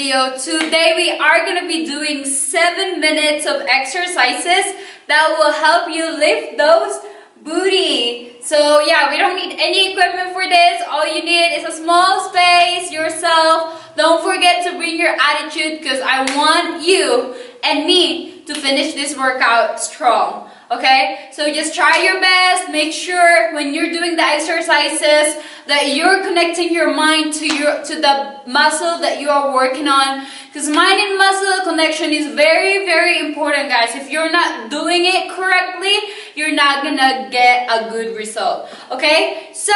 video. Today we are going to be doing 7 minutes of exercises that will help you lift those booty. So yeah, we don't need any equipment for this. All you need is a small space, yourself. Don't forget to bring your attitude because I want you and me to finish this workout strong. Okay, so just try your best. Make sure when you're doing the exercises that you're connecting your mind to the muscle that you are working on, because mind and muscle connection is very, very important, guys. If you're not doing it correctly, you're not gonna get a good result. Okay, so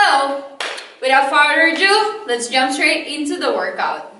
without further ado, let's jump straight into the workout.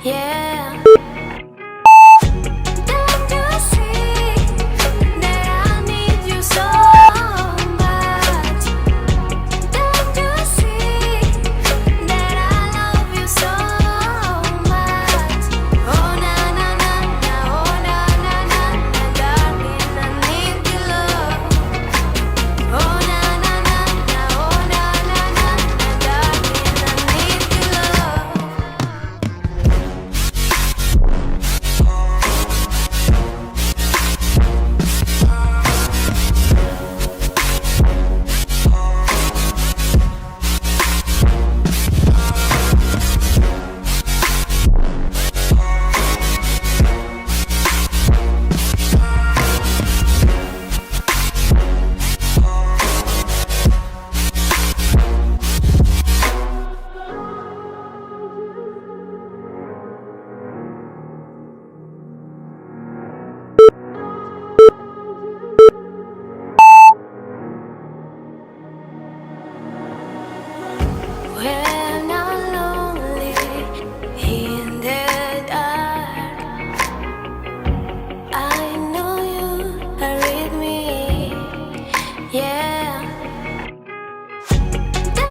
Yeah. Don't you see that I need you so much? Don't you see that I love you so much? Oh na na na na, oh na na na na, darling, I need your love. Oh na na na na, oh na na na na, darling, I need your love. Well,